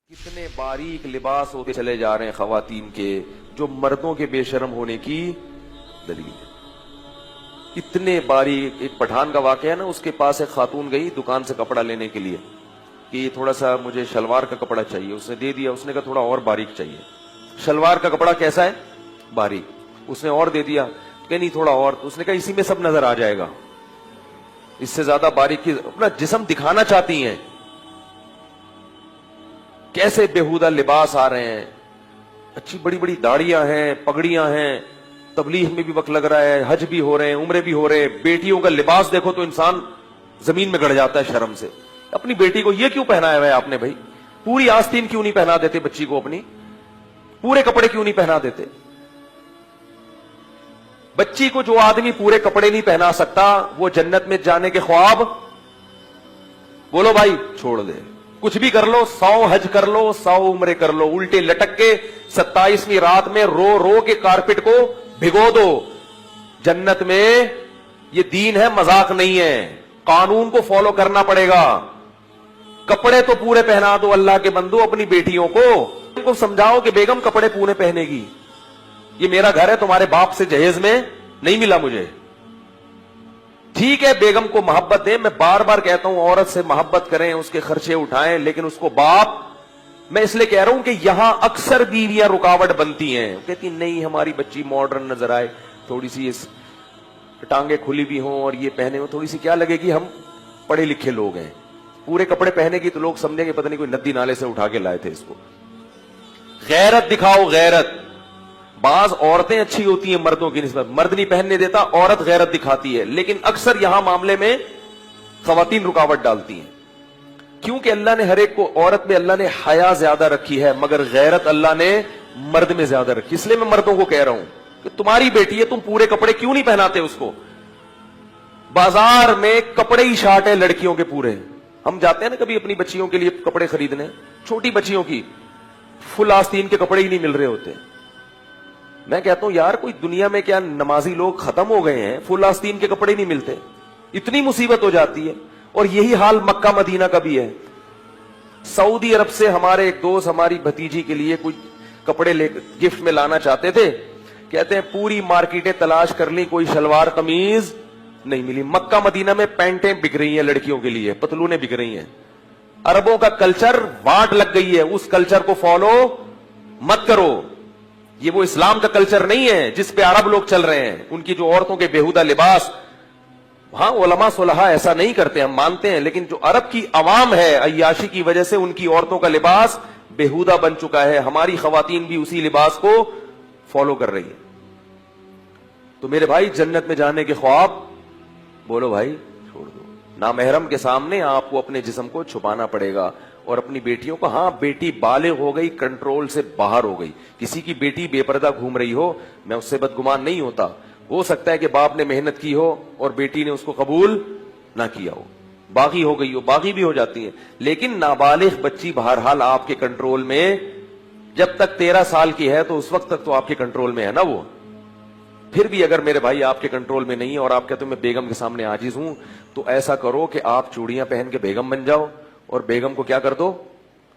کتنے باریک لباس ہوتے چلے جا رہے ہیں خواتین کے، جو مردوں کے بے شرم ہونے کی دلیل ہے۔ اتنے باریک، ایک پٹھان کا واقعہ ہے نا، اس کے پاس ایک خاتون گئی دکان سے کپڑا لینے کے لیے کہ یہ تھوڑا سا مجھے شلوار کا کپڑا چاہیے، اس نے دے دیا، اس نے کہا تھوڑا اور باریک چاہیے۔ شلوار کا کپڑا کیسا ہے؟ باریک۔ اس نے اور دے دیا کہ نہیں تھوڑا اور، اس نے کہا اسی میں سب نظر آ جائے گا، اس سے زیادہ باریک کی اپنا جسم دکھانا چاہتی ہیں۔ کیسے بےہودہ لباس آ رہے ہیں، اچھی بڑی بڑی داڑیاں ہیں، پگڑیاں ہیں، تبلیغ میں بھی وقت لگ رہا ہے، حج بھی ہو رہے ہیں، عمرے بھی ہو رہے ہیں۔ بیٹیوں کا لباس دیکھو تو انسان زمین میں گڑ جاتا ہے شرم سے۔ اپنی بیٹی کو یہ کیوں پہنایا ہوا ہے آپ نے بھائی؟ پوری آستین کیوں نہیں پہنا دیتے بچی کو اپنی؟ پورے کپڑے کیوں نہیں پہنا دیتے؟ بچی کو جو آدمی پورے کپڑے نہیں پہنا سکتا وہ جنت میں جانے کے خواب بولو بھائی چھوڑ دے۔ کچھ بھی کر لو، 100 حج کر لو، 100 عمرے کر لو، الٹے لٹک کے 27ویں رات میں رو رو کے کارپٹ کو بھگو دو۔ جنت میں یہ دین ہے، مذاق نہیں ہے، قانون کو فالو کرنا پڑے گا۔ کپڑے تو پورے پہنا دو اللہ کے بندو اپنی بیٹیوں کو۔ ان کو سمجھاؤ کہ بیگم کپڑے پورے پہنے گی، یہ میرا گھر ہے، تمہارے باپ سے جہیز میں نہیں ملا مجھے۔ ٹھیک ہے بیگم کو محبت دیں، میں بار بار کہتا ہوں عورت سے محبت کریں، اس کے خرچے اٹھائیں، لیکن اس کو باپ، میں اس لیے کہہ رہا ہوں کہ یہاں اکثر بیویاں رکاوٹ بنتی ہیں، کہتی نہیں ہماری بچی ماڈرن نظر آئے، تھوڑی سی ٹانگیں کھلی بھی ہوں اور یہ پہنے ہوں، تھوڑی سی کیا لگے گی ہم پڑھے لکھے لوگ ہیں۔ پورے کپڑے پہنے گی تو لوگ سمجھیں گے پتہ نہیں کوئی ندی نالے سے اٹھا کے لائے تھے اس کو۔ غیرت دکھاؤ، غیرت۔ بعض عورتیں اچھی ہوتی ہیں مردوں کی نسبت، مرد نہیں پہننے دیتا، عورت غیرت دکھاتی ہے، لیکن اکثر یہاں معاملے میں خواتین رکاوٹ ڈالتی ہیں، کیونکہ اللہ نے ہر ایک کو، عورت میں اللہ نے حیا زیادہ رکھی ہے مگر غیرت اللہ نے مرد میں زیادہ رکھی۔ اس لیے میں مردوں کو کہہ رہا ہوں کہ تمہاری بیٹی ہے، تم پورے کپڑے کیوں نہیں پہناتے اس کو؟ بازار میں کپڑے ہی شارٹ ہے لڑکیوں کے پورے۔ ہم جاتے ہیں نا کبھی اپنی بچیوں کے لیے کپڑے خریدنے، چھوٹی بچیوں کی فل آستین کے کپڑے ہی نہیں مل رہے ہوتے۔ میں کہتا ہوں یار کوئی دنیا میں کیا نمازی لوگ ختم ہو گئے ہیں، فل آستین کے کپڑے نہیں ملتے، اتنی مصیبت ہو جاتی ہے۔ اور یہی حال مکہ مدینہ کا بھی ہے۔ سعودی عرب سے ہمارے ایک دوست ہماری بھتیجی کے لیے کچھ کپڑے لے گفٹ میں لانا چاہتے تھے، کہتے ہیں پوری مارکیٹیں تلاش کر لی، کوئی شلوار قمیض نہیں ملی۔ مکہ مدینہ میں پینٹیں بک رہی ہیں لڑکیوں کے لیے، پتلونیں بک رہی ہیں۔ عربوں کا کلچر واٹ لگ گئی ہے، اس کلچر کو فالو مت کرو۔ یہ وہ اسلام کا کلچر نہیں ہے جس پہ عرب لوگ چل رہے ہیں، ان کی جو عورتوں کے بےہودہ لباس۔ ہاں علماء صلحاء ایسا نہیں کرتے، ہم مانتے ہیں، لیکن جو عرب کی عوام ہے عیاشی کی وجہ سے ان کی عورتوں کا لباس بےہودہ بن چکا ہے، ہماری خواتین بھی اسی لباس کو فالو کر رہی ہیں۔ تو میرے بھائی جنت میں جانے کے خواب بولو بھائی چھوڑ دو۔ نامحرم کے سامنے آپ کو اپنے جسم کو چھپانا پڑے گا، اور اپنی بیٹیوں کو، ہاں بیٹی بالغ ہو گئی، کنٹرول سے باہر ہو گئی، کسی کی بیٹی بے پردہ گھوم رہی ہو میں اس سے بدگمان نہیں ہوتا، ہو سکتا ہے کہ باپ نے محنت کی ہو اور بیٹی نے اس کو قبول نہ کیا ہو، باغی ہو گئی ہو، باغی بھی ہو جاتی ہیں، لیکن نابالغ بچی بہرحال آپ کے کنٹرول میں، جب تک 13 سال کی ہے تو اس وقت تک تو آپ کے کنٹرول میں ہے نا وہ۔ پھر بھی اگر میرے بھائی آپ کے کنٹرول میں نہیں ہے اور آپ کہتے ہیں میں بیگم کے سامنے عاجز ہوں، تو ایسا کرو کہ آپ چوڑیاں پہن کے بیگم بن جاؤ اور بیگم کو کیا کر دو؟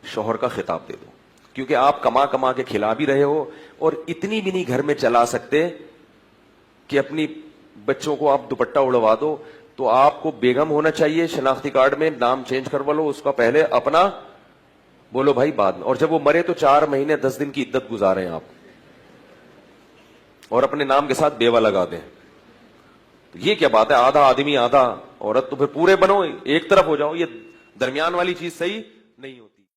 شوہر کا خطاب دے دو، کیونکہ آپ کما کما کے کھلا بھی رہے ہو اور اتنی بھی نہیں گھر میں چلا سکتے کہ اپنی بچوں کو آپ دوپٹہ اڑوا دو، تو آپ کو بیگم ہونا چاہیے، شناختی کارڈ میں نام چینج کروا لو اس کا پہلے، اپنا بولو بھائی بعد میں، اور جب وہ مرے تو 4 مہینے 10 دن کی عدت گزاریں آپ، اور اپنے نام کے ساتھ بیوہ لگا دیں۔ یہ کیا بات ہے، آدھا آدمی آدھا عورت، تو پھر پورے بنو، ایک طرف ہو جاؤ، یہ درمیان والی چیز صحیح نہیں ہوتی۔